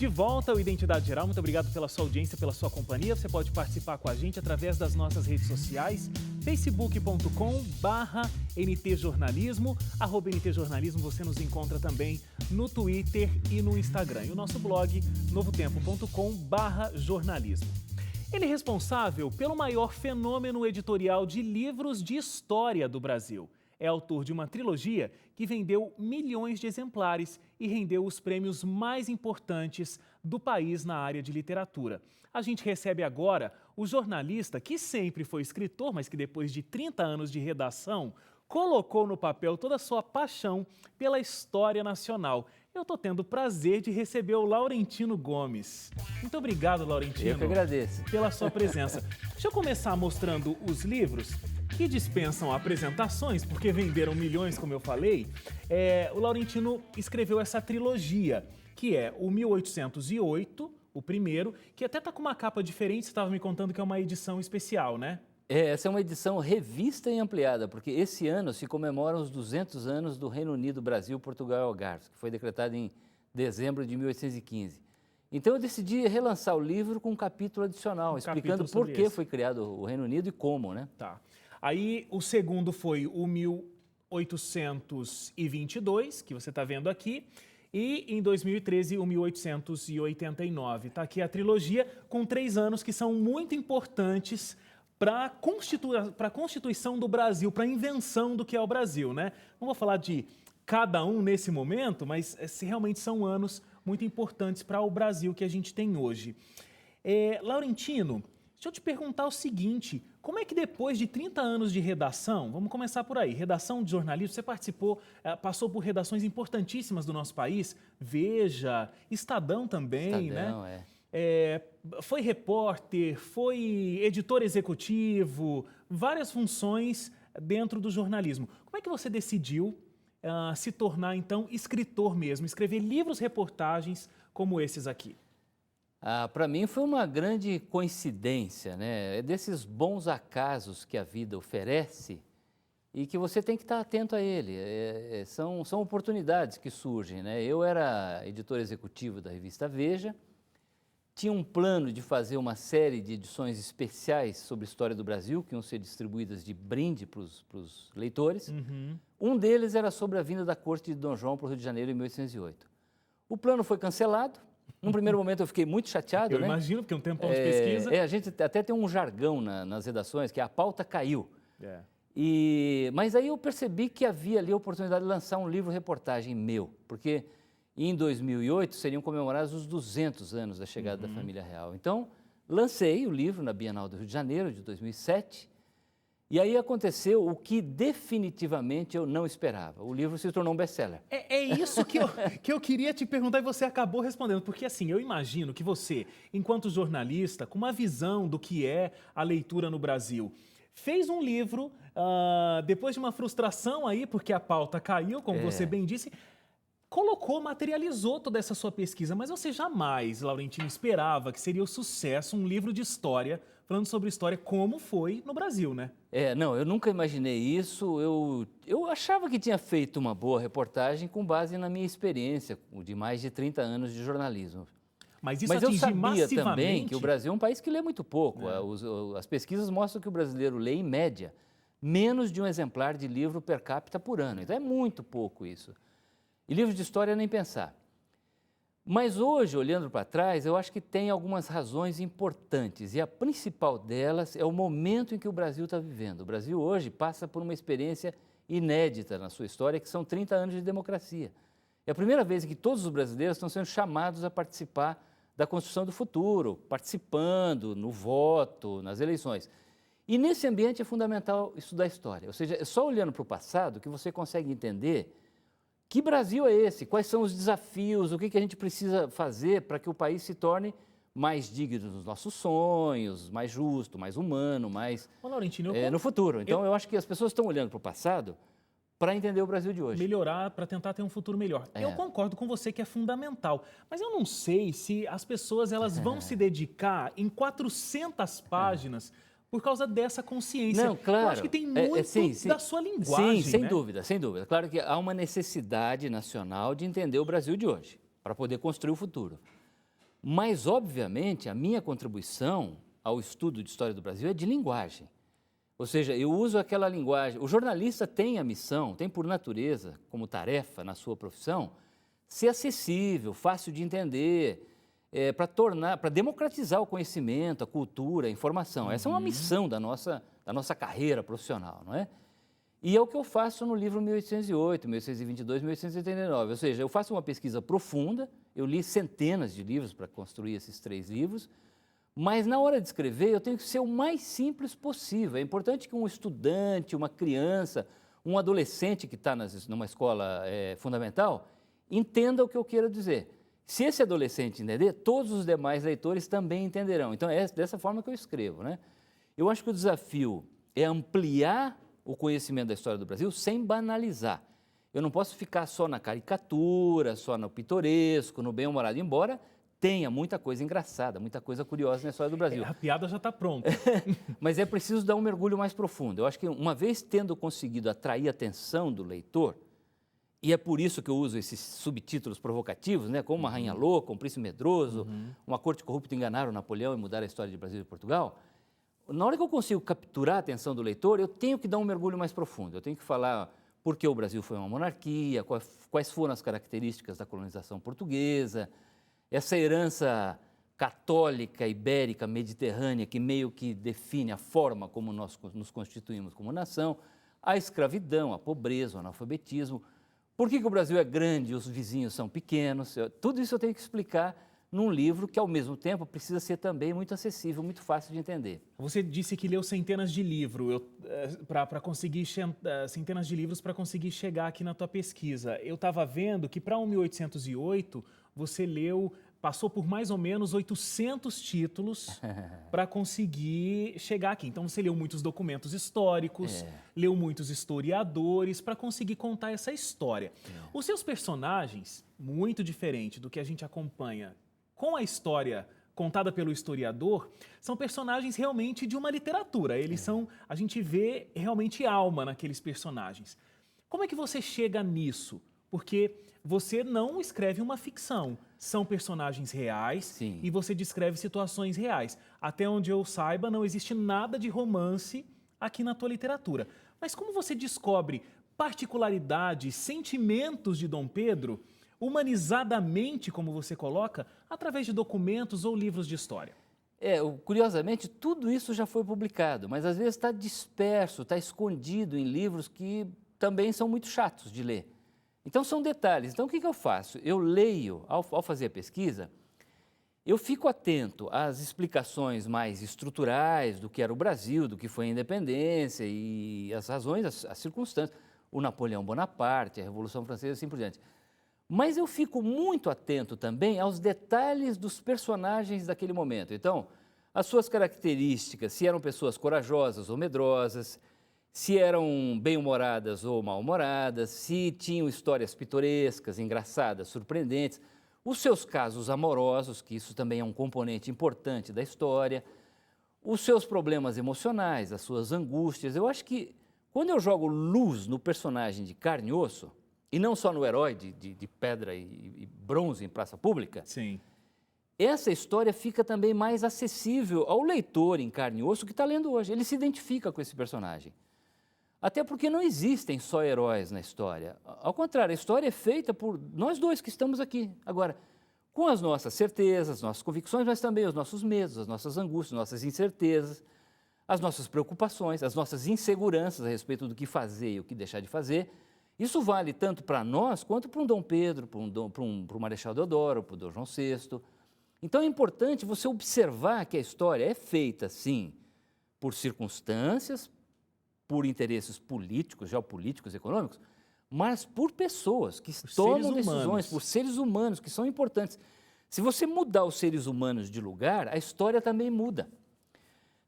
De volta ao Identidade Geral, muito obrigado pela sua audiência, pela sua companhia. Você pode participar com a gente através das nossas redes sociais, facebook.com/ntjornalismo, @ntjornalismo, você nos encontra também no Twitter e no Instagram. E o nosso blog, novotempo.com/jornalismo. Ele é responsável pelo maior fenômeno editorial de livros de história do Brasil. É autor de uma trilogia que vendeu milhões de exemplares e rendeu os prêmios mais importantes do país na área de literatura. A gente recebe agora o jornalista que sempre foi escritor, mas que depois de 30 anos de redação, colocou no papel toda a sua paixão pela história nacional. Eu estou tendo o prazer de receber o Laurentino Gomes. Muito obrigado, Laurentino. Eu que agradeço. Pela sua presença. Deixa eu começar mostrando os livros que dispensam apresentações, porque venderam milhões, como eu falei. O Laurentino escreveu essa trilogia, que é o 1808, o primeiro, que até está com uma capa diferente, você estava me contando que é uma edição especial, né? Essa é uma edição revista e ampliada, porque esse ano se comemoram os 200 anos do Reino Unido, Brasil, Portugal e Algarve, que foi decretado em dezembro de 1815. Então eu decidi relançar o livro com um capítulo adicional, explicando por que foi criado o Reino Unido e como, né? Tá. Aí o segundo foi o 1822, que você está vendo aqui, e em 2013 o 1889. Está aqui a trilogia com 3 anos que são muito importantes para a constituição do Brasil, para a invenção do que é o Brasil, né? Não vou falar de cada um nesse momento, mas realmente são anos muito importantes para o Brasil que a gente tem hoje. Laurentino, deixa eu te perguntar o seguinte, como é que depois de 30 anos de redação, vamos começar por aí, redação de jornalismo, você participou, passou por redações importantíssimas do nosso país, Veja, Estadão também, Estadão, né? Foi repórter, foi editor executivo, várias funções dentro do jornalismo. Como é que você decidiu se tornar, então, escritor mesmo, escrever livros, reportagens como esses aqui? Para mim foi uma grande coincidência, né? É desses bons acasos que a vida oferece e que você tem que estar atento a ele. São oportunidades que surgem, né? Eu era editor executivo da revista Veja, tinha um plano de fazer uma série de edições especiais sobre a história do Brasil, que iam ser distribuídas de brinde para os leitores. Uhum. Um deles era sobre a vinda da corte de Dom João para o Rio de Janeiro em 1808. O plano foi cancelado. Num primeiro momento eu fiquei muito chateado, Eu né? imagino, porque é um tempão de pesquisa. A gente até tem um jargão nas redações, que a pauta caiu. Mas aí eu percebi que havia ali a oportunidade de lançar um livro-reportagem meu, porque em 2008 seriam comemorados os 200 anos da chegada da família real. Então, lancei o livro na Bienal do Rio de Janeiro, de 2007, e aí aconteceu o que definitivamente eu não esperava. O livro se tornou um best-seller. É isso que eu queria te perguntar e você acabou respondendo. Porque assim, eu imagino que você, enquanto jornalista, com uma visão do que é a leitura no Brasil, fez um livro, depois de uma frustração aí, porque a pauta caiu, como você bem disse, materializou toda essa sua pesquisa, mas você jamais, Laurentino, esperava que seria o sucesso um livro de história, falando sobre história como foi no Brasil, né? Não, eu nunca imaginei isso. Eu achava que tinha feito uma boa reportagem com base na minha experiência de mais de 30 anos de jornalismo. Mas isso eu sabia massivamente também que o Brasil é um país que lê muito pouco. As pesquisas mostram que o brasileiro lê, em média, menos de um exemplar de livro per capita por ano. Então é muito pouco isso. E livros de história nem pensar. Mas hoje, olhando para trás, eu acho que tem algumas razões importantes. E a principal delas é o momento em que o Brasil está vivendo. O Brasil hoje passa por uma experiência inédita na sua história, que são 30 anos de democracia. É a primeira vez que todos os brasileiros estão sendo chamados a participar da construção do futuro, participando no voto, nas eleições. E nesse ambiente é fundamental estudar história. Ou seja, é só olhando para o passado que você consegue entender que Brasil é esse, quais são os desafios, o que a gente precisa fazer para que o país se torne mais digno dos nossos sonhos, mais justo, mais humano, mais Laurentino, no futuro. Então eu acho que as pessoas estão olhando para o passado para entender o Brasil de hoje. Melhorar, para tentar ter um futuro melhor. Eu concordo com você que é fundamental, mas eu não sei se as pessoas elas vão se dedicar em 400 páginas por causa dessa consciência. Não, claro. Eu acho que tem muito da sua linguagem, Sim, sem né? dúvida, sem dúvida. Claro que há uma necessidade nacional de entender o Brasil de hoje, para poder construir o futuro. Mas, obviamente, a minha contribuição ao estudo de história do Brasil é de linguagem. Ou seja, eu uso aquela linguagem. O jornalista tem a missão, tem por natureza, como tarefa na sua profissão, ser acessível, fácil de entender, para democratizar o conhecimento, a cultura, a informação. Essa é uma missão da nossa carreira profissional, não é? E é o que eu faço no livro 1808, 1822, 1889. Ou seja, eu faço uma pesquisa profunda, eu li centenas de livros para construir esses 3 livros, mas na hora de escrever eu tenho que ser o mais simples possível. É importante que um estudante, uma criança, um adolescente que está numa escola fundamental, entenda o que eu quero dizer. Se esse adolescente entender, todos os demais leitores também entenderão. Então é dessa forma que eu escrevo, né? Eu acho que o desafio é ampliar o conhecimento da história do Brasil sem banalizar. Eu não posso ficar só na caricatura, só no pitoresco, no bem-humorado, embora tenha muita coisa engraçada, muita coisa curiosa na história do Brasil. A piada já está pronta. Mas é preciso dar um mergulho mais profundo. Eu acho que uma vez tendo conseguido atrair a atenção do leitor, e é por isso que eu uso esses subtítulos provocativos, né, como Uma Rainha Louca, Um Príncipe Medroso, Uma Corte Corrupta Enganaram Napoleão e Mudaram a História de Brasil e Portugal. Na hora que eu consigo capturar a atenção do leitor, eu tenho que dar um mergulho mais profundo. Eu tenho que falar por que o Brasil foi uma monarquia, quais foram as características da colonização portuguesa, essa herança católica, ibérica, mediterrânea, que meio que define a forma como nós nos constituímos como nação, a escravidão, a pobreza, o analfabetismo, por que o Brasil é grande e os vizinhos são pequenos. Tudo isso eu tenho que explicar num livro que, ao mesmo tempo, precisa ser também muito acessível, muito fácil de entender. Você disse que leu centenas de livros para conseguir centenas de livros para conseguir chegar aqui na tua pesquisa. Eu estava vendo que para 1808 você passou por mais ou menos 800 títulos para conseguir chegar aqui. Então você leu muitos documentos históricos, leu muitos historiadores para conseguir contar essa história. Os seus personagens, muito diferente do que a gente acompanha com a história contada pelo historiador, são personagens realmente de uma literatura. A gente vê realmente alma naqueles personagens. Como é que você chega nisso? Porque você não escreve uma ficção, são personagens reais. Sim. E você descreve situações reais. Até onde eu saiba, não existe nada de romance aqui na tua literatura. Mas como você descobre particularidades, sentimentos de Dom Pedro, humanizadamente, como você coloca, através de documentos ou livros de história? Curiosamente, tudo isso já foi publicado, mas às vezes está disperso, está escondido em livros que também são muito chatos de ler. Então, são detalhes. Então, o que eu faço? Eu leio, ao fazer a pesquisa, eu fico atento às explicações mais estruturais do que era o Brasil, do que foi a independência e as razões, as circunstâncias, o Napoleão Bonaparte, a Revolução Francesa e assim por diante. Mas eu fico muito atento também aos detalhes dos personagens daquele momento. Então, as suas características, se eram pessoas corajosas ou medrosas, se eram bem-humoradas ou mal-humoradas, se tinham histórias pitorescas, engraçadas, surpreendentes, os seus casos amorosos, que isso também é um componente importante da história, os seus problemas emocionais, as suas angústias. Eu acho que quando eu jogo luz no personagem de carne e osso, e não só no herói de pedra e bronze em praça pública, Sim. Essa história fica também mais acessível ao leitor em carne e osso que está lendo hoje. Ele se identifica com esse personagem. Até porque não existem só heróis na história. Ao contrário, a história é feita por nós dois que estamos aqui. Agora, com as nossas certezas, nossas convicções, mas também os nossos medos, as nossas angústias, nossas incertezas, as nossas preocupações, as nossas inseguranças a respeito do que fazer e o que deixar de fazer. Isso vale tanto para nós quanto para um Dom Pedro, para um Marechal Deodoro, para o Dom João VI. Então é importante você observar que a história é feita, sim, por circunstâncias, por interesses políticos, geopolíticos, econômicos, mas por pessoas que tomam decisões, por seres humanos que são importantes. Se você mudar os seres humanos de lugar, a história também muda.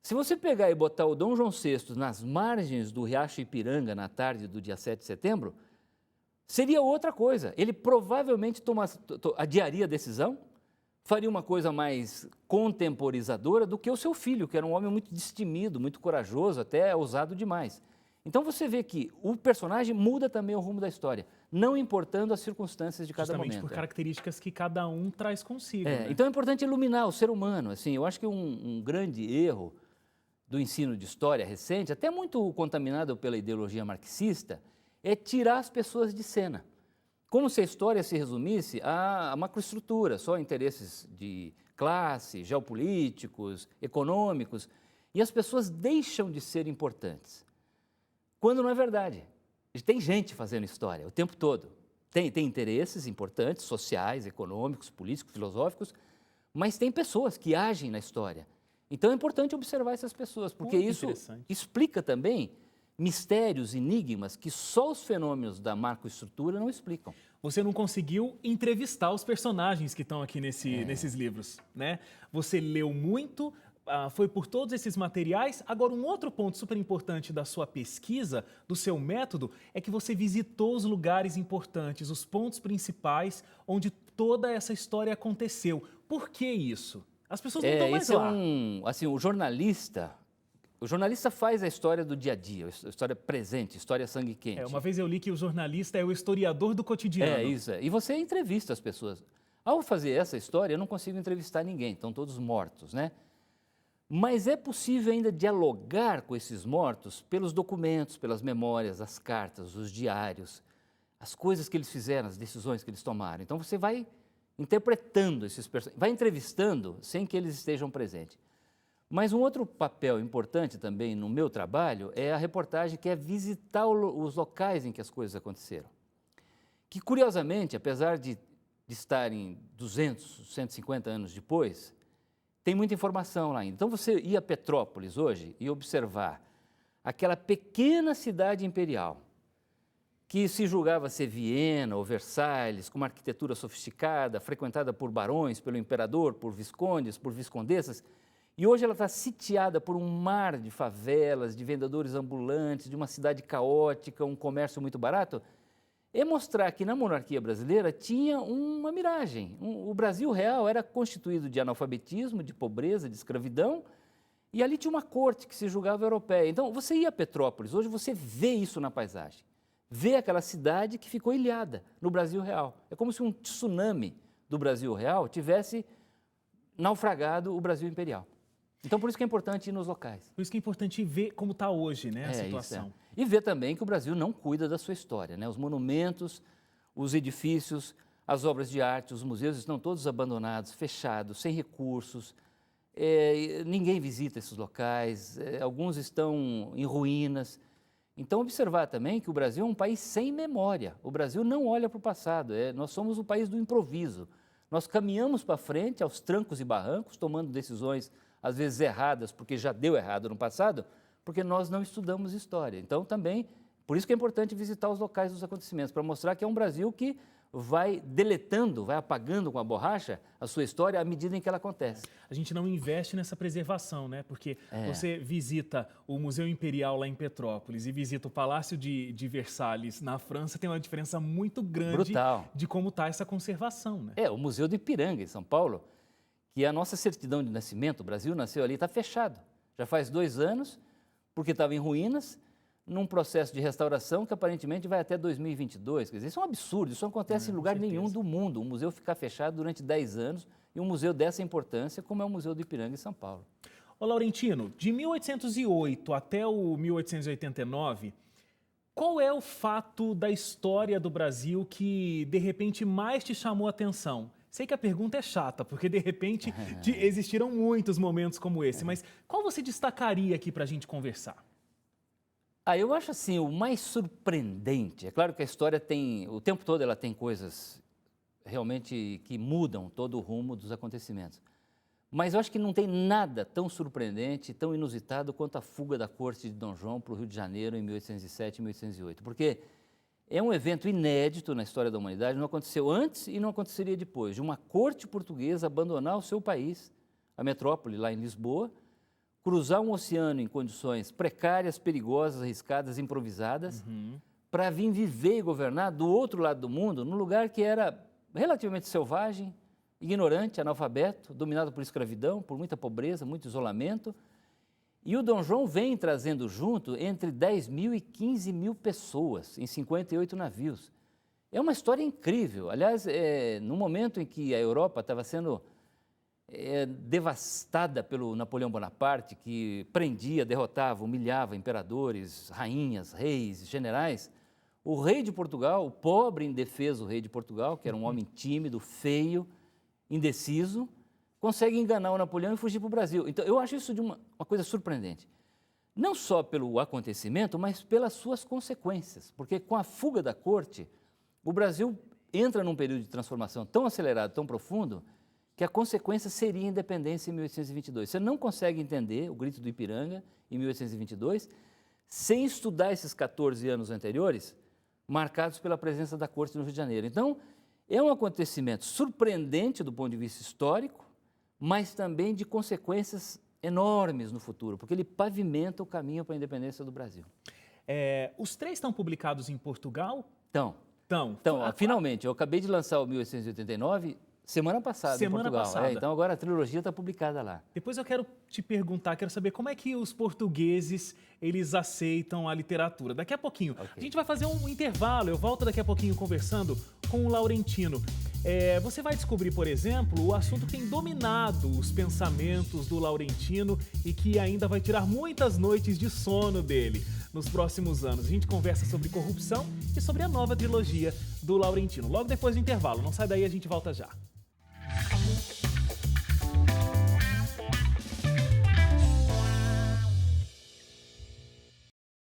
Se você pegar e botar o Dom João VI nas margens do Riacho Ipiranga na tarde do dia 7 de setembro, seria outra coisa. Ele provavelmente adiaria a decisão, faria uma coisa mais contemporizadora do que o seu filho, que era um homem muito destemido, muito corajoso, até ousado demais. Então você vê que o personagem muda também o rumo da história, não importando as circunstâncias de cada Justamente momento. por características que cada um traz consigo. Né? Então é importante iluminar o ser humano. Assim, eu acho que um grande erro do ensino de história recente, até muito contaminado pela ideologia marxista, é tirar as pessoas de cena. Como se a história se resumisse a macroestrutura, só interesses de classe, geopolíticos, econômicos, e as pessoas deixam de ser importantes. Quando não é verdade. Tem gente fazendo história o tempo todo. Tem interesses importantes, sociais, econômicos, políticos, filosóficos, mas tem pessoas que agem na história. Então é importante observar essas pessoas, porque isso explica também mistérios, enigmas que só os fenômenos da macroestrutura não explicam. Você não conseguiu entrevistar os personagens que estão aqui nesses livros, né? Você leu muito, foi por todos esses materiais. Agora, um outro ponto super importante da sua pesquisa, do seu método, é que você visitou os lugares importantes, os pontos principais onde toda essa história aconteceu. Por que isso? As pessoas não estão mais lá. Assim, o jornalista faz a história do dia a dia, a história presente, a história sangue quente. Uma vez eu li que o jornalista é o historiador do cotidiano. Isso. E você entrevista as pessoas. Ao fazer essa história, eu não consigo entrevistar ninguém, estão todos mortos, né? Mas é possível ainda dialogar com esses mortos pelos documentos, pelas memórias, as cartas, os diários, as coisas que eles fizeram, as decisões que eles tomaram. Então você vai interpretando esses personagens, vai entrevistando sem que eles estejam presentes. Mas um outro papel importante também no meu trabalho é a reportagem, que é visitar os locais em que as coisas aconteceram. Que, curiosamente, apesar de estarem 200, 150 anos depois, tem muita informação lá ainda. Então, você ir a Petrópolis hoje e observar aquela pequena cidade imperial, que se julgava ser Viena ou Versalhes, com uma arquitetura sofisticada, frequentada por barões, pelo imperador, por viscondes, por viscondessas, e hoje ela está sitiada por um mar de favelas, de vendedores ambulantes, de uma cidade caótica, um comércio muito barato, é mostrar que na monarquia brasileira tinha uma miragem. O Brasil real era constituído de analfabetismo, de pobreza, de escravidão, e ali tinha uma corte que se julgava europeia. Então, você ia a Petrópolis, hoje você vê isso na paisagem. Vê aquela cidade que ficou ilhada no Brasil real. É como se um tsunami do Brasil real tivesse naufragado o Brasil imperial. Então, por isso que é importante ir nos locais. Por isso que é importante ver como está hoje, né, a situação. Isso. E ver também que o Brasil não cuida da sua história, né? Os monumentos, os edifícios, as obras de arte, os museus estão todos abandonados, fechados, sem recursos. Ninguém visita esses locais, alguns estão em ruínas. Então, observar também que o Brasil é um país sem memória. O Brasil não olha para o passado, nós somos o país do improviso. Nós caminhamos para frente aos trancos e barrancos, tomando decisões às vezes erradas, porque já deu errado no passado, porque nós não estudamos história. Então, também, por isso que é importante visitar os locais dos acontecimentos, para mostrar que é um Brasil que vai deletando, vai apagando com a borracha a sua história à medida em que ela acontece. A gente não investe nessa preservação, né? Porque você visita o Museu Imperial lá em Petrópolis e visita o Palácio de Versalhes na França, tem uma diferença muito grande Brutal. De como está essa conservação, né? O Museu do Ipiranga, em São Paulo, que a nossa certidão de nascimento, o Brasil nasceu ali, está fechado. Já faz 2 anos, porque estava em ruínas, num processo de restauração que aparentemente vai até 2022. Quer dizer, isso é um absurdo, isso não acontece em lugar nenhum do mundo. Um museu ficar fechado durante 10 anos e um museu dessa importância como é o Museu do Ipiranga em São Paulo. Ô Laurentino, de 1808 até o 1889, qual é o fato da história do Brasil que, de repente, mais te chamou a atenção? Sei que a pergunta é chata, porque, de repente, existiram muitos momentos como esse, mas qual você destacaria aqui para a gente conversar? Eu acho assim, o mais surpreendente, é claro que a história tem, o tempo todo ela tem coisas realmente que mudam todo o rumo dos acontecimentos. Mas eu acho que não tem nada tão surpreendente, tão inusitado quanto a fuga da corte de Dom João para o Rio de Janeiro em 1807 e 1808, porque é um evento inédito na história da humanidade, não aconteceu antes e não aconteceria depois, de uma corte portuguesa abandonar o seu país, a metrópole lá em Lisboa, cruzar um oceano em condições precárias, perigosas, arriscadas, improvisadas, para vir viver e governar do outro lado do mundo, num lugar que era relativamente selvagem, ignorante, analfabeto, dominado por escravidão, por muita pobreza, muito isolamento, E o Dom João vem trazendo junto entre 10 mil e 15 mil pessoas em 58 navios. É uma história incrível. Aliás, no momento em que a Europa estava sendo devastada pelo Napoleão Bonaparte, que prendia, derrotava, humilhava imperadores, rainhas, reis, generais, o rei de Portugal, o pobre indefeso rei de Portugal, que era um homem tímido, feio, indeciso, consegue enganar o Napoleão e fugir para o Brasil. Então, eu acho isso de uma coisa surpreendente. Não só pelo acontecimento, mas pelas suas consequências. Porque com a fuga da corte, o Brasil entra num período de transformação tão acelerado, tão profundo, que a consequência seria a independência em 1822. Você não consegue entender o Grito do Ipiranga, em 1822, sem estudar esses 14 anos anteriores, marcados pela presença da corte no Rio de Janeiro. Então, é um acontecimento surpreendente do ponto de vista histórico, mas também de consequências enormes no futuro, porque ele pavimenta o caminho para a independência do Brasil. Os 3 estão publicados em Portugal? Então, finalmente, eu acabei de lançar o 1889 semana passada em Portugal. Então agora a trilogia está publicada lá. Depois eu quero te perguntar, quero saber como é que os portugueses, eles aceitam a literatura. Daqui a pouquinho. Okay. A gente vai fazer um intervalo, eu volto daqui a pouquinho conversando com o Laurentino. Você vai descobrir, por exemplo, o assunto que tem dominado os pensamentos do Laurentino e que ainda vai tirar muitas noites de sono dele nos próximos anos. A gente conversa sobre corrupção e sobre a nova trilogia do Laurentino. Logo depois do intervalo. Não sai daí, a gente volta já.